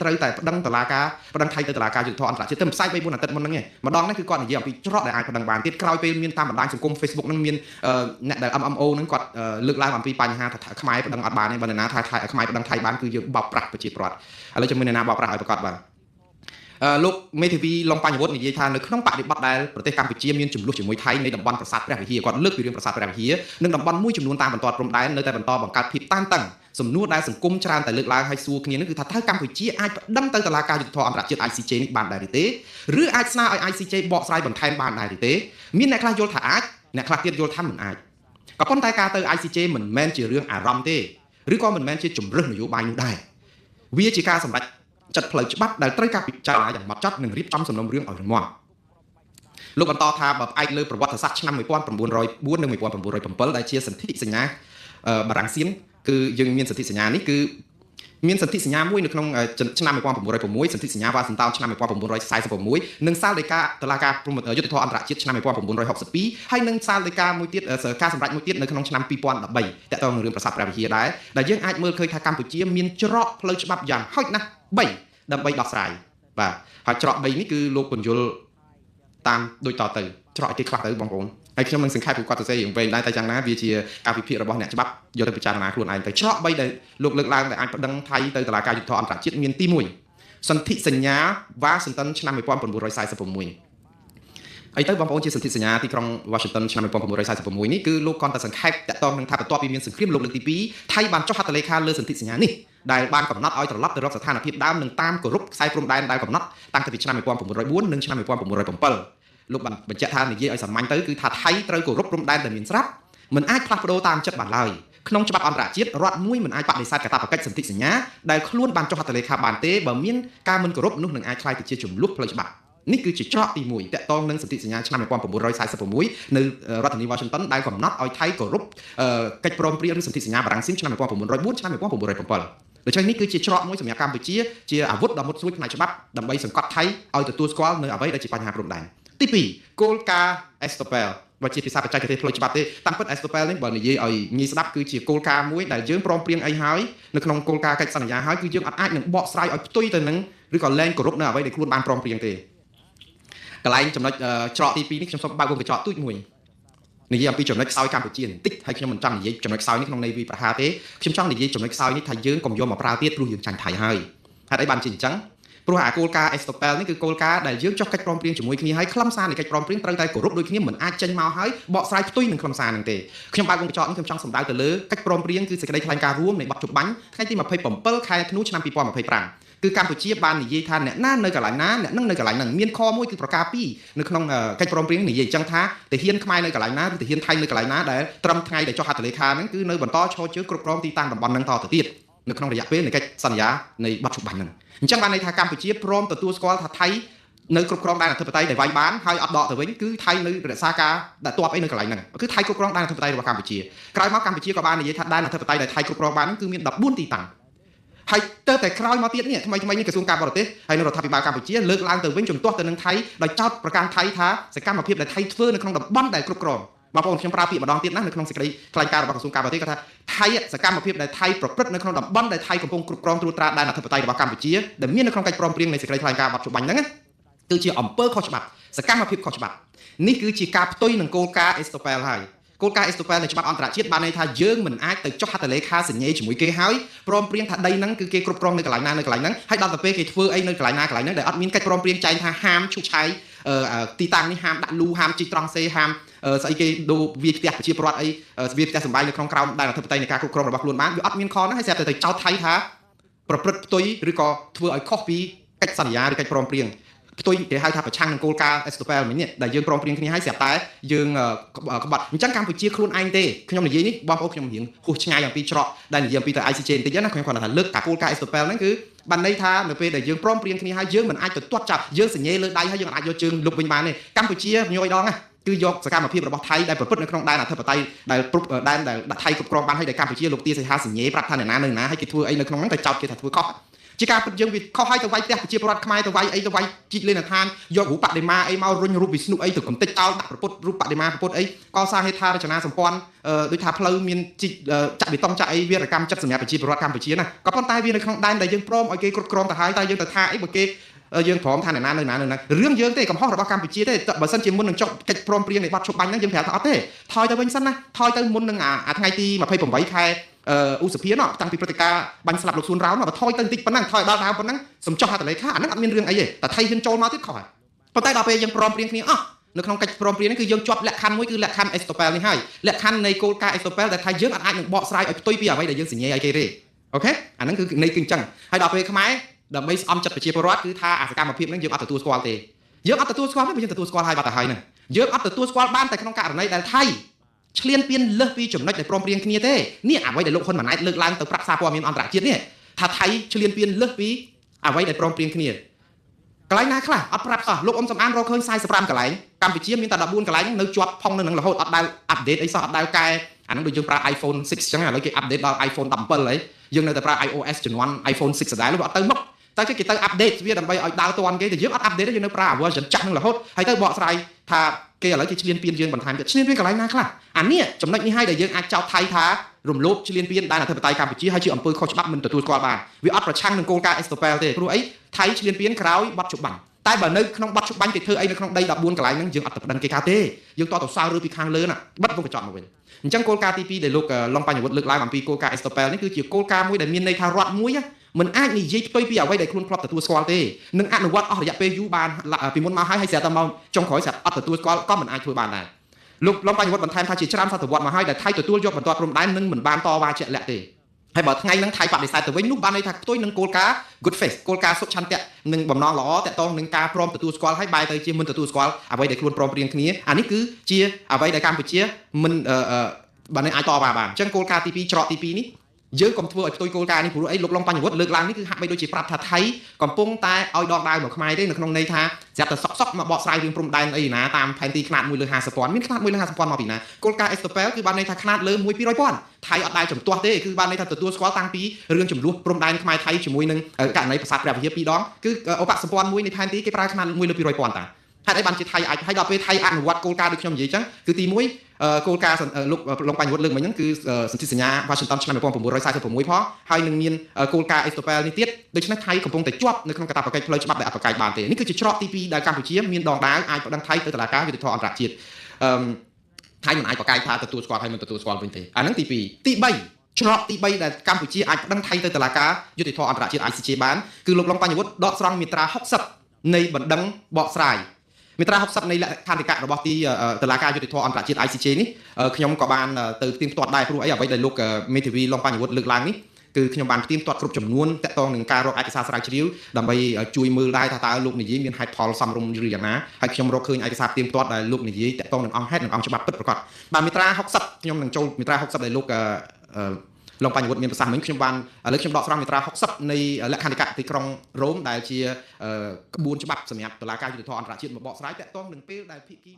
ត្រូវតែប្តឹងតុលាការប្តឹងថៃទៅតុលាការយុត្តិធម៌អន្តរជាតិទៅផ្សាយ3 4អាទិត្យមុនហ្នឹងឯងម្ដងហ្នឹងគឺគាត់និយាយអំពីច្រកដែលអាចប្តឹងបានទៀតក្រោយពេលមានតាមបណ្ដាញសង្គម Facebook ហ្នឹងមានអ្នកដែល MMO ហ្នឹងគាត់លើកឡើងអំពីបញ្ហាថាខ្មែរប្តឹងអត់បានទេបើនរណាថាខ្មែរប្តឹងថៃបានគឺយើងបោកប្រាស់ប្រជាពលរដ្ឋឥឡូវជាមួយនរណាបោកប្រាស់ឲ្យប្រកាសបាទលោកមេធាវីឡុងបញ្ញវុฒิនិយាយថានៅក្នុងបរិបទដែលប្រទេសកម្ពុជាមានចំនួនជាមួយថៃនៃតំបន់ប្រាសាទព្រះវិហារគាត់លើកពីរឿងប្រាសាទព្រះវិហារនិងតំបន់មួយចំនួនតាមបន្ទាត់ព្រំដែននៅតែបន្តបង្កើតភាពតានតឹងសំណួរដែលសង្គមច្រើនតែលើកឡើងឲ្យសួរគ្នានោះគឺថាតើកម្ពុជាអាចប្តឹងទៅតុលាការយុត្តិធម៌អន្តរជាតិ ICJ នេះបានដែរឬទេឬអាចស្នើឲ្យ ICJ បកស្រាយបន្ថែមបានដែរឬទេមានអ្នកខ្លះយល់ថាអាចអ្នកខ្លះទៀតយល់ថាមិនអាចក៏ប៉ុន្តែការទៅ ICJ មិនមែនជារឿងអារម្មណ៍ទេឬក៏មិនមែនជាជំរើសនយោបាយនោះដែរវាជាការសម្រេចចិត្តផ្លូវច្បាប់ដែលត្រូវការពិចារណាយ៉ាងហ្មត់ចត់និងរៀបចំសំណុំរឿងឲ្យរឹងមាំលោកបន្តថាបើផ្អែកលើប្រវត្តិសាស្ត្រឆ្នាំ1904និង1907ដែលជាសន្ធិសញ្ញាបារាំងសៀមគឺយើងមានសន្ធិសញ្ញានេះគឺមានសន្ធិសញ្ញាមួយនៅក្នុងឆ្នាំ1906សន្ធិសញ្ញាវ៉ាស៊ីនតោនឆ្នាំ1946និងសាលដីកាតុលាការយុត្តិធម៌អន្តរជាតិឆ្នាំ1962ហើយនិងសាលដីកាមួយទៀតការសម្រេចមួយទៀតនៅក្នុងឆ្នាំ2013តកតងនឹងរឿងប្រាសាទព្រះវិហារដែរដែលយើងអាចមើលឃើញថាកម្ពុជាមានច្រកផ្លូវច្បាប់យ៉ាងហោចណាស់3ដើម្បីដោះស្រាយបាទហើយច្រក3នេះគឺលោកពន្យល់តាមដូចតទៅច្រកអីគេខ្លះទៅបងប្អូនហើយខ្ញុំនឹងសង្ខេបពីគាត់ទៅសេយ៉ាងវែងដែរតែយ៉ាងណាវាជាការវិភាគរបស់អ្នកច្បាប់យកទៅពិចារណាខ្លួនឯងទៅច្រក3ដែលលោកលើកឡើងដែលអាចប្តឹងថៃទៅតុលាការយុត្តិធម៌អន្តរជាតិមានទី1សន្ធិសញ្ញាវ៉ាស៊ីនតោនឆ្នាំ1946អីទៅបងប្អូនជាសន្ធិសញ្ញាទីក្រុង Washington ឆ្នាំ1946នេះគឺលោកគាត់តែសង្ខេបតកតងនឹងថាបន្ទាប់ពីមានសង្គ្រាមលោកលើកទី2ថៃបានចុះហត្ថលេខាលើសន្ធិសញ្ញានេះដែលបានកំណត់ឲ្យត្រឡប់ទៅរកស្ថានភាពដើមនិងតាមគោរពខ្សែព្រំដែនដែលកំណត់តាំងពីឆ្នាំ1904និងឆ្នាំ1907លោកបានបញ្ជាក់ថានិយាយឲ្យសាមញ្ញទៅគឺថាថៃត្រូវគោរពព្រំដែនដែលមានស្រាប់មិនអាចផ្លាស់ប្ដូរតាមចិត្តបានឡើយក្នុងច្បាប់អន្តរជាតិរដ្ឋមួយមិនអាចបដិសេធកាតព្វកិច្ចសន្ធិសញ្ញាដែលខ្លួនបានចុះហត្ថលេខាបានទេបើមានការមិនគោរពនោះនឹងអាចក្លាយទៅជាចំនួនផ្លូវច្បាប់នេះគឺជាច្រកទី1តកតងនឹងសន្ធិសញ្ញាឆ្នាំ1946នៅរដ្ឋធានី Washington ដែលកំណត់ឲ្យថៃគោរពកិច្ចព្រមព្រៀងឬសន្ធិសញ្ញាបារាំងសៀមឆ្នាំ1904ឆ្នាំ1907ដូច្នេះនេះគឺជាច្រកមួយសម្រាប់កម្ពុជាជាអាវុធដ៏មុតស្រួចផ្នែកច្បាប់ដើម្បីសង្កត់ថៃឲ្យទទួលស្គាល់នៅអ្វីដែលជាបញ្ហាព្រំដែនទី2គោលការណ៍ Estopel បើជាភាសាបច្ចេកទេសផ្លូវច្បាប់ទេតាមពិត Estopel នេះបើនិយាយឲ្យងាយស្ដាប់គឺជាគោលការណ៍មួយដែលយើងព្រមព្រៀងអីហើយនៅក្នុងគោលការណ៍កិច្ចសន្យាហើយគឺយើងអាចនឹងបកស្រាយឲ្យផ្ទុយទៅនឹងឬក៏លែងគោរពនៅអ្វីដែលខ្លួនបានព្រមព្រៀងទេកន្លែងចំណុចច្រកទី2នេះខ្ញុំសូមបើកវងកញ្ចក់ទូចមួយនិយាយអំពីចំណុចខ្សោយកម្ពុជាបន្តិចហើយខ្ញុំមិនចង់និយាយចំណុចខ្សោយនេះក្នុងន័យវាប្រហារទេខ្ញុំចង់និយាយចំណុចខ្សោយនេះថាយើងកុំយកមកប្រើទៀតព្រោះយើងចាញ់ថៃហើយហេតុអីបានជាអញ្ចឹងព្រោះអាគោលការណ៍ Estopel នេះគឺគោលការណ៍ដែលយើងចុះកិច្ចព្រមព្រៀងជាមួយគ្នាហើយខ្លឹមសារនៃកិច្ចព្រមព្រៀងត្រូវតែគោរពដូចគ្នាមិនអាចចេញមកហើយបកស្រាយផ្ទុយនឹងខ្លឹមសារនឹងទេខ្ញុំបើកវងកញ្ចក់នេះខ្ញុំចង់សម្ដៅទៅលើកិច្ចព្រមព្រៀងគឺសេចក្តីថ្លែងការណ៍រួមនៃបទជបាញ់ថ្ងៃទី27ខែធ្នូឆ្នាំ2025គឺកម្ពុជាបាននិយាយថាអ្នកណានៅកន្លែងណាអ្នកនឹងនៅកន្លែងហ្នឹងមានខមួយគឺប្រការ2នៅក្នុងកិច្ចព្រមព្រៀងនិយាយអញ្ចឹងថាទាហានខ្មែរនៅកន្លែងណាឬទាហានថៃនៅកន្លែងណាដែលត្រឹមថ្ងៃដែលចុះហត្ថលេខាហ្នឹងគឺនៅបន្តឈរជើងគ្រប់គ្រងទីតាំងតំបន់ហ្នឹងតទៅទៀតនៅក្នុងរយៈពេលនៃកិច្ចសន្យានៃបទជបាញ់ហ្នឹងអញ្ចឹងបានន័យថាកម្ពុជាព្រមទទួលស្គាល់ថាថៃនៅគ្រប់គ្រងដែនអធិបតេយ្យដែលវាយបានហើយអត់ដកទៅវិញគឺថៃនៅរក្សាការដាក់ទ័ពអីនៅកន្លែងហ្នឹងគឺថៃគ្រប់គ្រងដែនអធិបតេយ្យរបស់កម្ពុជាក្រោយមកកម្ពុជាក៏បាននិយាយថាដែនអធិបតេយ្យដែលថៃគ្រប់គ្រងបានគឺមាន14ទីតាំងហើយទៅតែក្រោយមកទៀតនេះថ្មីនេះក្រសួងការបរទេសហើយនៅរដ្ឋាភិបាលកម្ពុជាលើកឡើងទៅវិញជំទាស់ទៅនឹងថៃដោយចោទប្រកាន់ថៃថាសកម្មភាពដែលថៃធ្វើនៅក្នុងតំបន់ដែលគ្រប់គ្រងបងប្អូនខ្ញុំប្រើពាក្យម្ដងទៀតណានៅក្នុងសេចក្តីថ្លែងការណ៍របស់ក្រសួងការបរទេសគាត់ថាថៃសកម្មភាពដែលថៃប្រព្រឹត្តនៅក្នុងតំបន់ដែលថៃកំពុងគ្រប់គ្រងត្រួតត្រាដែនអធិបតេយ្យរបស់កម្ពុជាដែលមាននៅក្នុងកិច្ចព្រមព្រៀងនៃសេចក្តីថ្លែងការណ៍បទជបាញ់ហ្នឹងគឺជាអំពើខុសច្បាប់សកម្មភាពខុសច្បាប់នេះគឺជាការផ្ទុយនឹងគោលការណ៍ Estopel ហើយគោលការណ៍ Estopel នៃច្បាប់អន្តរជាតិបានន័យថាយើងមិនអាចទៅចុះហត្ថលេខាសញ្ញាជាមួយគេហើយព្រមព្រៀងថាដីហ្នឹងគឺគេគ្រប់គ្រងនៅកន្លែងណានៅកន្លែងហ្នឹងហើយដល់ទៅពេលគេធ្វើអីនៅកន្លែងណាកន្លែងហ្នឹងដែលអត់មានកិច្ចព្រមព្រៀងចែងថាហាមឈូសឆាយទីតាំងនេះហាមដាក់លូហាមជីកត្រង់សេហាមស្អីគេដូរវាផ្ទះប្រជាពលរដ្ឋអីវាផ្ទះសម្បែងនៅក្នុងក្រោមដែនអធិបតេយ្យនៃការគ្រប់គ្រងរបស់ខ្លួនបានវាអត់មានខហ្នឹងហើយស្រាប់តែទៅចោទថៃថាប្រព្រឹត្តផ្ទុយឬក៏ធ្វើឲ្យខុសពីកិច្ចសន្យាឬកិច្ចព្រមព្រៀងផ្ទុយគេហៅថាប្រឆាំងនឹងគោលការណ៍ Estopel មិញនេះដែលយើងព្រមព្រៀងគ្នាហើយស្រាប់តែយើងក្បត់អញ្ចឹងកម្ពុជាខ្លួនឯងទេខ្ញុំនិយាយនេះបងប្អូនខ្ញុំរៀងហួសឆ្ងាយអំពីច្រកដែលនិយាយអំពីទៅ ICJ បន្តិចណាខ្ញុំគាត់ថាលើកការគោលការណ៍ Estopel ហ្នឹងគឺបានន័យថានៅពេលដែលយើងព្រមព្រៀងគ្នាហើយយើងមិនអាចទៅទាត់ចាប់យើងសញ្ញេលើដៃហើយយើងអាចយកជើងលុបវិញបានទេកម្ពុជាញយដងណាគឺយកសកម្មភាពរបស់ថៃដែលប្រព្រឹត្តនៅក្នុងដែនអធិបតេយ្យដែលដែនដែលថៃគ្រប់គ្រងបានហើយដែលកម្ពុជាលោកទាសីហាសញ្ញេប្រាប់ថាអ្នកណានៅណាហើយគេធ្វើអីនៅក្នុងហ្នឹងតែចោទគេថាធ្វើខុស ជាការពិតយើងវាខុសហើយទៅវាយផ្ទះប្រជាពលរដ្ឋខ្មែរទៅវាយអីទៅវាយជីកលេនឋានយករូបបដិមាអីមករុញរូបវិស្ណុអីទៅកំទេចតោលដាក់ប្រពុតរូបបដិមាប្រពុតអីកសាងហេដ្ឋារចនាសម្ព័ន្ធដូចថាផ្លូវមានជីកចាក់បេតុងចាក់អីវារកម្មចិត្តសម្រាប់ប្រជាពលរដ្ឋកម្ពុជាណាក៏ប៉ុន្តែវានៅក្នុងដែនដែលយើងព្រមឲ្យគេគ្រប់គ្រងទៅហើយតែយើងទៅថាអីបើគេយើងព្រមថាអ្នកណានៅណារឿងយើងទេកំហុសរបស់កម្ពុជាទេបើសិនជាមុននឹងចុះកិច្ចព្រមព្រៀងនៃបទឈប់បាញ់ហ្នឹងយើងប្រាប់ថាអត់ទេថយទៅវិញសិនណាថយទៅមុននឹងអាថ្ងៃទី28ខែឧសភាតាំងពីព្រឹត្តិការណ៍បាញ់ស្លាប់លោកសួនរោនបើថយទៅបន្តិចប៉ុណ្ណឹងថយដល់ដើមប៉ុណ្ណឹងសំចោះហត្ថលេខាអាហ្នឹងអត់មានរឿងអីទេតែថៃហ៊ានចូលមកទៀតខុសហើយប៉ុន្តែដល់ពេលយើងព្រមព្រៀងគ្នាអស់នៅក្នុងកិច្ចព្រមព្រៀងនេះគឺយើងជាប់លក្ខខណ្ឌមួយគឺលក្ខខណ្ឌ Estopel នេះហើយលក្ខខណ្ឌនៃគោលការណ៍ Estopel ដែលថាយើងអាចនឹងបកស្រាយឲ្យផ្ទុយពីអ្វីដែលយើងសញ្ញេឲ្យគេទេអូខេអាហ្នឹងគឺនៃគឺអញ្ចឹងហើយដល់ពេលខ្មែរដើម្បីស្អំចិត្តប្រជាពលរដ្ឋគឺថាអាសកម្មភាពហ្នឹងយើងអត់ទទួលស្គាល់ទេយើងអត់ទទួលស្គាល់ទេយើងទទួលស្គាល់ហើយបាត់ទៅហើយហ្នឹងយើងអត់ទទួលស្គាល់បានតែក្នុងករណីដែលថៃឆ្លៀនពៀនលើសពីចំណុចដែលព្រមព្រៀងគ្នាទេនេះអ្វីដែលលោកហ៊ុនម៉ាណែតលើកឡើងទៅប្រាប់សារព័ត៌មានអន្តរជាតិនេះថាថៃឆ្លៀនពៀនលើសពីអ្វីដែលព្រមព្រៀងគ្នាកន្លែងណាខ្លះអត់ប្រាប់សោះលោកអ៊ំសំអានរកឃើញ45កន្លែងកម្ពុជាមានតែ14កន្លែងនៅជាប់ផុងនៅនឹងរហូតអត់ដែលអាប់ដេតអីសោះអត់ដែលកែអាហ្នឹងដូចយើងប្រើ iPhone 6 អញ្ចឹងឥឡូវគេអាប់ដេតដល់ iPhone 17ហើយយើងនៅតែប្រើ iOS ជំនាន់ iPhone 6 ដដែលលោកអត់ទៅមុខតែគេទៅអាប់ដេតវាដើម្បីឲ្យដើរទាន់គេតែយើងអត់អាប់ដេតទេយើងនៅប្រើ version ចាស់នឹងរហូតហើយទៅបកស្រាយថាគេឥឡូវគេឆ្លៀនពៀនយើងបន្ថែមទៀតឆ្លៀនពៀនកន្លែងណាខ្លះអានេះចំណុចនេះហើយដែលយើងអាចចោទថៃថារំលោភឆ្លៀនពៀនដែនអធិបតេយ្យកម្ពុជាហើយជាអំពើខុសច្បាប់មិនទទួលស្គាល់បានវាអត់ប្រឆាំងនឹងគោលការណ៍ Estopel ទេព្រោះអីថៃឆ្លៀនពៀនក្រោយបទជបាញ់តែបើនៅក្នុងបទជបាញ់គេធ្វើអីនៅក្នុងដី14កន្លែងហ្នឹងយើងអត់ទៅប្តឹងគេកើតទេយើងតទៅសើរើពីខាងលើណាបិទវងកញ្ចក់មកវិញអញ្ចឹងគោលការណ៍ទី2ដែលលោកឡុងបញ្ញវុឌ្ឍលើកឡើងអំពីគោលការណ៍ Estopel នេះគឺជាគោលការណ៍មួយដែលមានន័យថារដ្ឋមួយមិនអាចនិយាយផ្ទុយពីអ្វីដែលខ្លួនធ្លាប់ទទួលស្គាល់ទេនឹងអនុវត្តអស់រយៈពេលយូរបានពីមុនមកហើយស្រាប់តែមកចុងក្រោយស្រាប់អត់ទទួលស្គាល់ក៏មិនអាចធ្វើបានដែរលោកឡុងបញ្ញវុឌ្ឍបន្ថែមថាជាច្រើនសតវត្សមកហើយដែលថៃទទួលយកបន្ទាត់ព្រំដែននឹងមិនបានតវ៉ាជាក់លាក់ទេហើយបើថ្ងៃហ្នឹងថៃបដិសេធទៅវិញនោះបានន័យថាផ្ទុយនឹងគោលការណ៍ good faith គោលការណ៍សុខឆន្ទៈនិងបំណងល្អតាក់ទងនឹងការព្រមទទួលស្គាល់ហើយបែរទៅជាមិនទទួលស្គាល់អ្វីដែលខ្លួនព្រមព្រៀងគ្នាអានេះគឺជាអ្វីដែលកម្ពុជាមិនបានអាចតវ៉ាបានអញ្ចឹងគោលការណ៍ទី2ច្រកទី2នេះយើងកុំធ្វើឲ្យផ្ទុយគោលការណ៍នេះព្រោះអីលោកឡុងបញ្ញវុឌ្ឍលើកឡើងនេះគឺហាក់បីដូចជាប្រាប់ថាថៃកំពុងតែឲ្យដងដាវមកខ្មែរទេនៅក្នុងន័យថាស្រាប់តែសក់មកបកស្រាយរឿងព្រំដែនអីណាតាមផែនទីខ្នាត1 លើ 50,000 មានខ្នាត1 លើ 50,000 មកពីណាគោលការណ៍ Estopel គឺបានន័យថាខ្នាតលើ1 200,000ថៃអត់ដែលចំទាស់ទេគឺបានន័យថាទទួលស្គាល់តាំងពីរឿងចំនួនព្រំដែនខ្មែរថៃជាមួយនឹងករណីប្រាសាទព្រះវិហារ2ដងគឺឧបសម្ព័ន្ធមួយនៃផែនទីគេប្រើខ្នាត1 លើ 200,000 តាហេតុអីបានជាថៃអាចហើយដល់ពេលថៃអនុវត្តគោលការណ៍ដូចខ្ញុំនិយាយចឹងគឺទី1គោលការណ៍លោកឡុងបញ្ញវុឌ្ឍលើកមិញហ្នឹងគឺសន្ធិសញ្ញា Washington ឆ្នាំ1946ផងហើយនឹងមានគោលការណ៍ Estopel នេះទៀតដូច្នេះថៃកំពុងតែជាប់នៅក្នុងកាតព្វកិច្ចផ្លូវច្បាប់ដែលអត់ប្រកែកបានទេនេះគឺជាច្រកទី2ដែលកម្ពុជាមានដងដាវអាចប្តឹងថៃទៅតុលាការយុត្តិធម៌អន្តរជាតិថៃមិនអាចប្រកែកថាទទួលស្គាល់ហើយមិនទទួលស្គាល់វិញទេអាហ្នឹងទី2ទី3ច្រកទី3ដែលកម្ពុជាអាចប្តឹងថៃទៅតុលាការយុត្តិធម៌អន្តរជាតិ ICJ បានគឺលោកឡុងបញ្ញវុឌ្ឍដកស្រង់មាត្រា60នៃបណ្ដឹងបកស្រាយមាត្រា60នៃលក្ខន្តិកៈរបស់ទីតុលាការយុត្តិធម៌អន្តរជាតិ ICJ នេះខ្ញុំក៏បានទៅផ្ទៀងផ្ទាត់ដែរព្រោះអីអ្វីដែលលោកមេធាវីឡុងបញ្ញវុឌ្ឍលើកឡើងនេះគឺខ្ញុំបានផ្ទៀងផ្ទាត់គ្រប់ចំនួនតាក់ទងនឹងការរកឯកសារស្រាវជ្រាវដើម្បីជួយមើលដែរថាតើលោកនិយាយមានហេតុផលសមរម្យឬយ៉ាងណាហើយខ្ញុំរកឃើញឯកសារផ្ទៀងផ្ទាត់ដែលលោកនិយាយតាក់ទងនឹងអង្គហេតុនិងអង្គច្បាប់ពិតប្រាកដបាទមាត្រា60ខ្ញុំនឹងចូលមាត្រា60ដែលលោកឡុងបញ្ញវុឌ្ឍមានប្រសាសន៍មិញខ្ញុំបានឥឡូវខ្ញុំដកស្រង់មាត្រា60នៃលក្ខន្តិកៈទីក្រុងរ៉ូមដែលជាក្បួនច្បាប់សម្រាប់តុលាការយុត្តិធម៌អន្តរជាតិមកបកស្រាយតាក់ទងនឹងពេលដែលភាគី